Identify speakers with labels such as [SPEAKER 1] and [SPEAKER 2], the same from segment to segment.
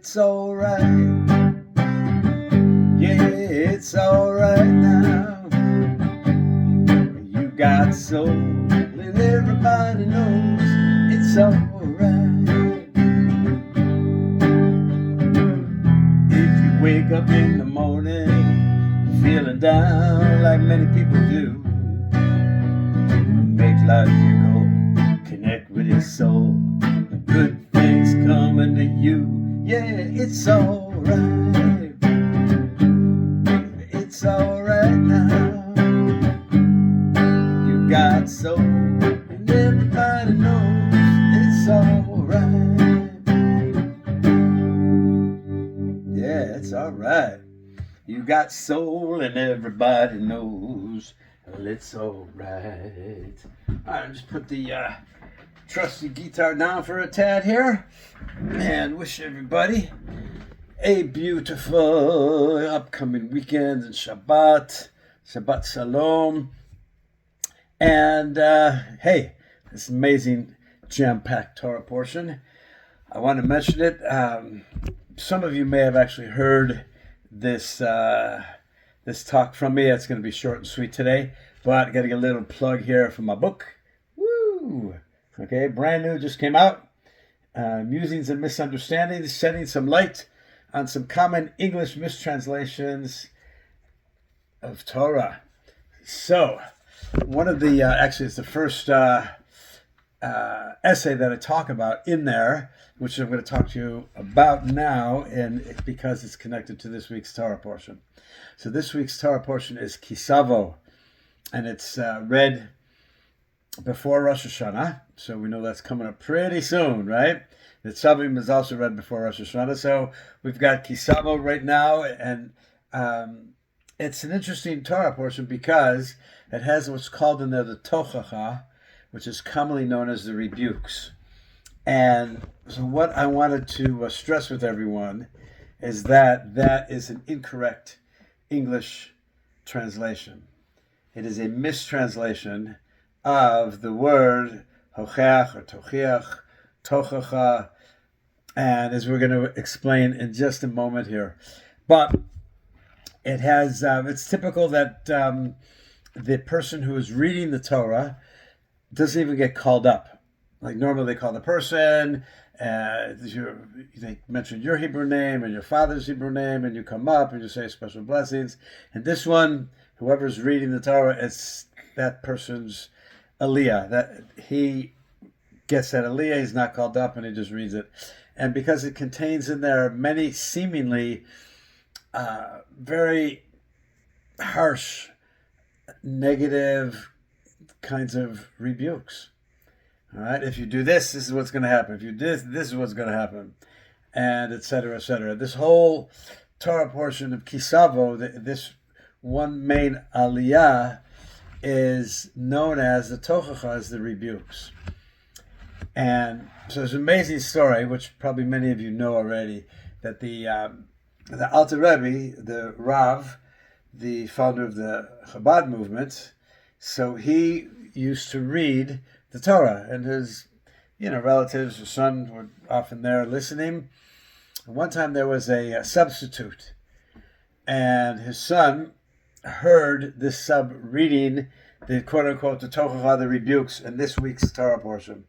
[SPEAKER 1] it's alright. Yeah, it's alright now. You got soul, and everybody knows it's alright. If you wake up in the morning feeling down like many people do, make life your goal, connect with your soul, good things coming to you. Yeah, it's alright. It's alright now. You got soul, and everybody knows it's alright. Yeah, it's alright. You got soul, and everybody knows it's alright. Alright, just put the trusty guitar down for a tad here, and wish everybody a beautiful upcoming weekend and Shabbat Shalom. And hey, this amazing jam-packed Torah portion. I want to mention it. Some of you may have actually heard this this talk from me. It's going to be short and sweet today, but I got to get a little plug here for my book. Woo! Okay, brand new, just came out. Musings and Misunderstandings, shedding some light on some common English mistranslations of Torah. So, one of the, actually it's the first essay that I talk about in there, which I'm going to talk to you about now, and because it's connected to this week's Torah portion. So this week's Torah portion is Kisavo, and it's read before Rosh Hashanah, so we know that's coming up pretty soon, right? The Tzavim is also read before Rosh Hashanah, so we've got Kisavo right now, and it's an interesting Torah portion because it has what's called in there the Tochacha, which is commonly known as the Rebukes. And so what I wanted to stress with everyone is that that is an incorrect English translation. It is a mistranslation of the word hocheach or tochiach, tochacha, and as we're going to explain in just a moment here. But it has, it's typical that the person who is reading the Torah doesn't even get called up. Like normally they call the person, they mention your Hebrew name and your father's Hebrew name, and you come up and you say special blessings. And this one, whoever's reading the Torah, it's that person's aliyah. That he gets that aliyah, he's not called up, and he just reads it. And because it contains in there many seemingly very harsh, negative kinds of rebukes. All right, if you do this, this is what's going to happen. If you do this, this is what's going to happen, and etc., etc. This whole Torah portion of Kisavo, this one main aliyah, is known as the Tochacha, as the Rebukes. And so it's an amazing story, which probably many of you know already, that the Alter Rebbe, the Rav, the founder of the Chabad movement, so he used to read the Torah, and his, relatives, his son were often there listening. One time there was a substitute, and his son heard this sub reading the quote-unquote the Tochacha, the Rebukes, in this week's Torah portion.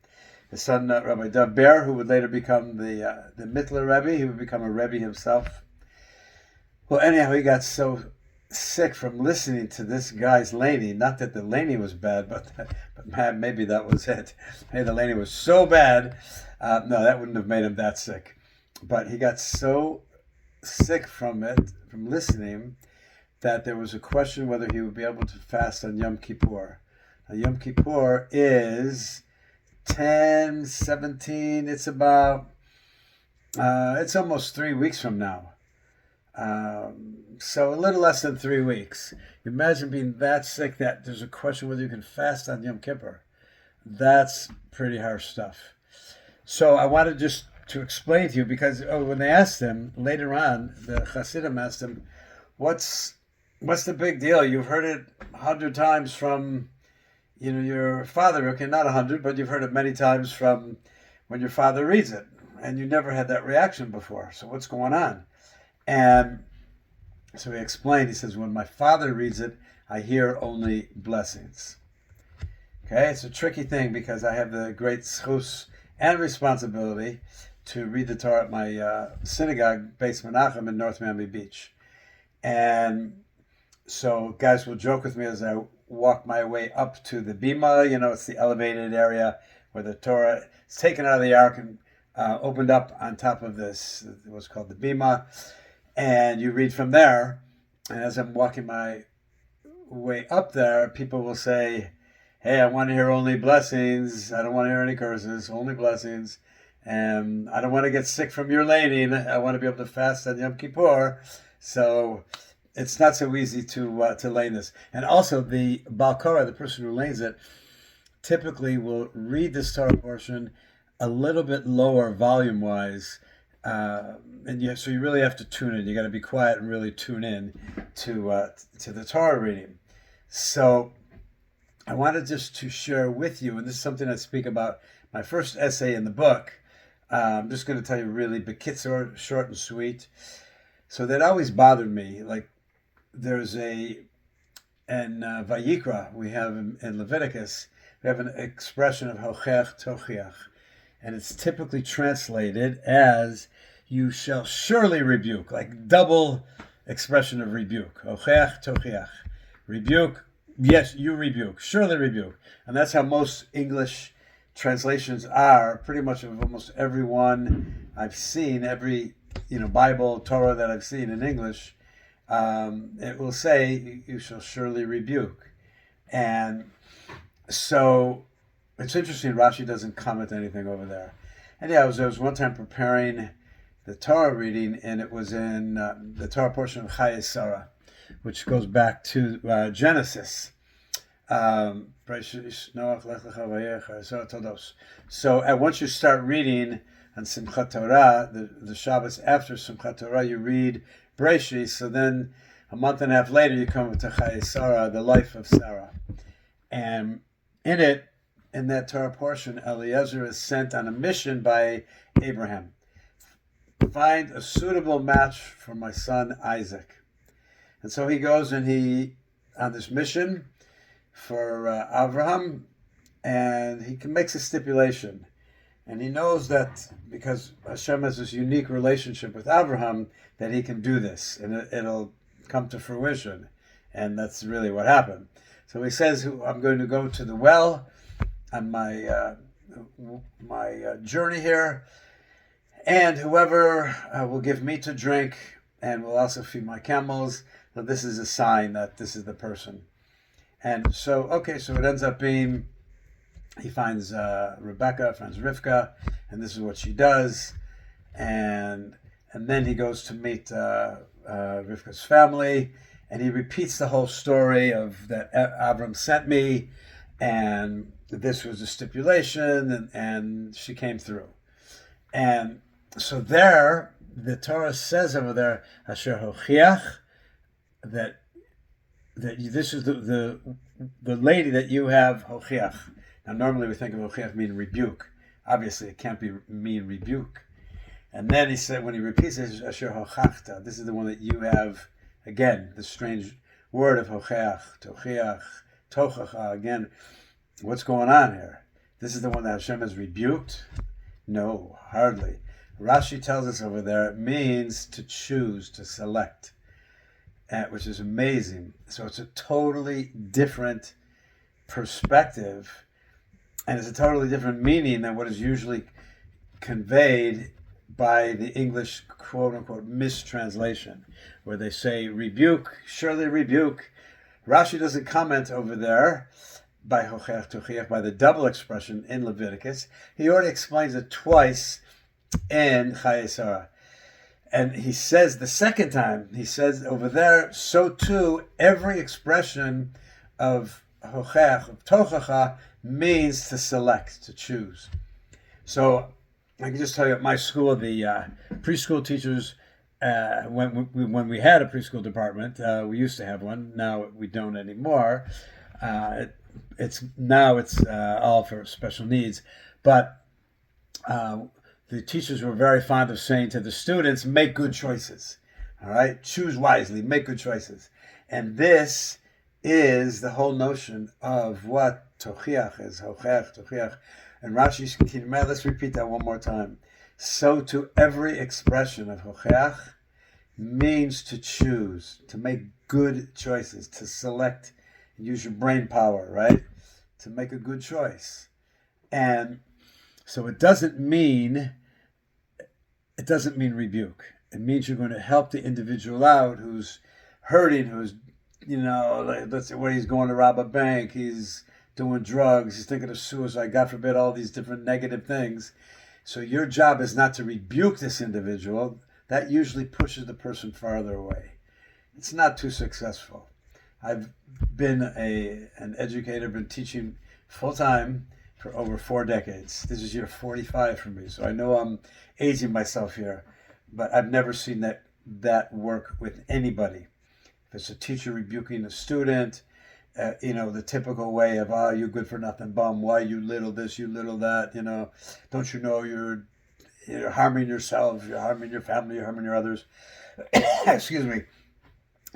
[SPEAKER 1] His son, Rabbi Dov Ber, who would later become the Mittler Rebbe, he would become a Rebbe himself. Well, anyhow, he got so sick from listening to this guy's Laney. Not that the Laney was bad, but man, maybe that was it. Hey, the Laney was so bad. No, that wouldn't have made him that sick. But he got so sick from it, from listening, that there was a question whether he would be able to fast on Yom Kippur. Now, Yom Kippur is 10, 17, it's about, it's almost 3 weeks from now. So a little less than 3 weeks. Imagine being that sick that there's a question whether you can fast on Yom Kippur. That's pretty harsh stuff. So I wanted just to explain to you, because when they asked him later on, the Hasidim asked him, what's the big deal? You've heard it 100 times from your father. Okay, not 100, but you've heard it many times from when your father reads it. and you never had that reaction before. So what's going on? And so he explained, he says, when my father reads it, I hear only blessings. Okay, it's a tricky thing because I have the great zchus and responsibility to read the Torah at my synagogue, Beis Menachem in North Miami Beach. And so guys will joke with me as I walk my way up to the bima. It's the elevated area where the Torah is taken out of the ark and opened up on top of this, what's called the bima. And you read from there. And as I'm walking my way up there, people will say, hey, I want to hear only blessings. I don't want to hear any curses, only blessings. And I don't want to get sick from your laning. I want to be able to fast on Yom Kippur. So it's not so easy to lane this. And also the Baal Korah, the person who lanes it, typically will read this Torah portion a little bit lower volume-wise. So you really have to tune in. You got to be quiet and really tune in to the Torah reading. So I wanted just to share with you, and this is something I speak about my first essay in the book. I'm just going to tell you really bekitzur, short and sweet. So that always bothered me. Like there's in Vayikra, we have in Leviticus, we have an expression of hochech tochiach. And it's typically translated as you shall surely rebuke, like double expression of rebuke. Hochech tochiach. Rebuke, yes, you rebuke, surely rebuke. And that's how most English translations are, pretty much of almost every one I've seen, every Bible, Torah that I've seen in English, it will say, you shall surely rebuke. And so it's interesting, Rashi doesn't comment anything over there. And I was one time preparing the Torah reading, and it was in the Torah portion of Chayei Sarah, which goes back to Genesis. So once you start reading on Simchat Torah, the Shabbos after Simchat Torah, you read Breshis. So then a month and a half later, you come to Chayei Sarah, the life of Sarah. And in that Torah portion, Eliezer is sent on a mission by Abraham. Find a suitable match for my son Isaac. And so he goes on this mission for Abraham, and he makes a stipulation. And he knows that because Hashem has this unique relationship with Abraham, that he can do this, and it'll come to fruition. And that's really what happened. So he says, I'm going to go to the well on my journey here, and whoever will give me to drink and will also feed my camels, so this is a sign that this is the person. And so it ends up being, he finds Rebecca, finds Rivka, and this is what she does, and then he goes to meet Rivka's family, and he repeats the whole story of that Abram sent me, and this was a stipulation, and she came through. And so there, the Torah says over there, Asher Hochiach, that this is the lady that you have Hochiach. Now normally we think of Hochiach meaning rebuke. Obviously it can't mean rebuke. And then he said, when he repeats it, Asher Hochachta, this is the one that you have, again, the strange word of Hochiach, Tochiach, Tochacha, again, what's going on here? This is the one that Hashem has rebuked? No, hardly. Rashi tells us over there it means to choose, to select, which is amazing. So it's a totally different perspective, and it's a totally different meaning than what is usually conveyed by the English quote-unquote mistranslation, where they say rebuke, surely rebuke. Rashi doesn't comment over there by Hochech Tochiach, by the double expression in Leviticus. He already explains it twice in Chayei Sarah. And he says the second time, he says over there, so too, every expression of Hochech, of Tochacha, means to select, to choose. So I can just tell you at my school, the preschool teachers, when we had a preschool department, we used to have one, now we don't anymore. It's all for special needs, but the the teachers were very fond of saying to the students, make good choices. All right? Choose wisely, make good choices. And this is the whole notion of what tochiach is. Hochech, tochiach. And Rashi's continuing, let's repeat that one more time. So to every expression of hochech means to choose, to make good choices, to select, use your brain power, right? To make a good choice. And so it doesn't mean rebuke. It means you're going to help the individual out who's hurting, who's, let's say where he's going to rob a bank, he's doing drugs, he's thinking of suicide, God forbid, all these different negative things. So your job is not to rebuke this individual. That usually pushes the person farther away. It's not too successful. I've been an educator, been teaching full-time for over 4 decades. This is year 45 for me, so I know I'm aging myself here, but I've never seen that work with anybody. If it's a teacher rebuking a student, the typical way of, you good for nothing bum, why you little this, you little that, don't you know you're harming yourself, you're harming your family, you're harming your others. Excuse me.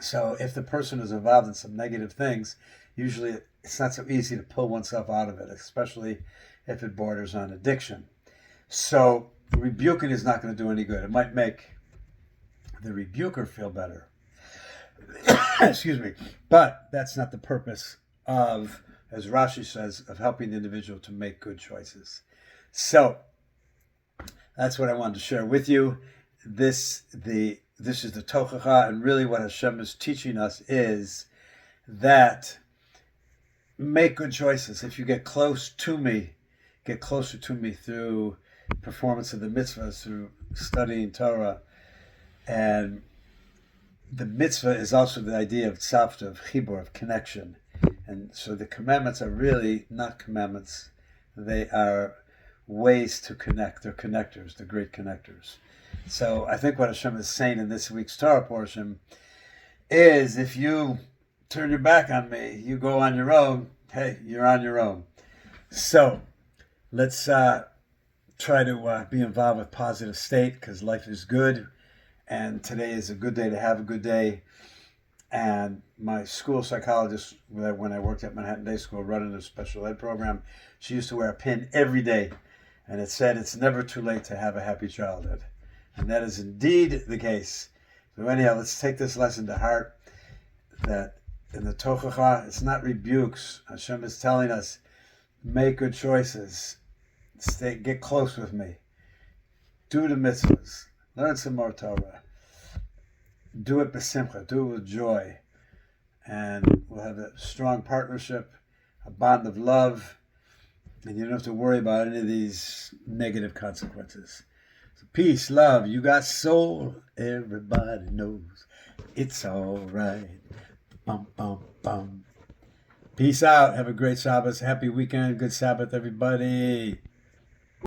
[SPEAKER 1] So if the person is involved in some negative things, usually it's not so easy to pull oneself out of it, especially if it borders on addiction. So rebuking is not going to do any good. It might make the rebuker feel better. Excuse me. But that's not the purpose of, as Rashi says, of helping the individual to make good choices. So that's what I wanted to share with you. This is the Tochacha, and really what Hashem is teaching us is that make good choices. If you get closer to me through performance of the mitzvahs, through studying Torah. And the mitzvah is also the idea of tzavta, of chibur, of connection. And so the commandments are really not commandments. They are ways to connect. They're connectors, the great connectors. So I think what Hashem is saying in this week's Torah portion is, if you turn your back on me, you go on your own, hey, you're on your own. So let's try to be involved with positive state, because life is good, and today is a good day to have a good day. And my school psychologist, when I worked at Manhattan Day School running a special ed program, she used to wear a pin every day, and it said, it's never too late to have a happy childhood. And that is indeed the case. So anyhow, let's take this lesson to heart, that in the Tochacha, it's not rebukes. Hashem is telling us, make good choices. Get close with me. Do the mitzvahs. Learn some more Torah. Do it b'simcha. Do it with joy. And we'll have a strong partnership, a bond of love, and you don't have to worry about any of these negative consequences. So peace, love, you got soul, everybody knows it's all right. Bum, bum, bum. Peace out. Have a great Sabbath. Happy weekend. Good Sabbath, everybody.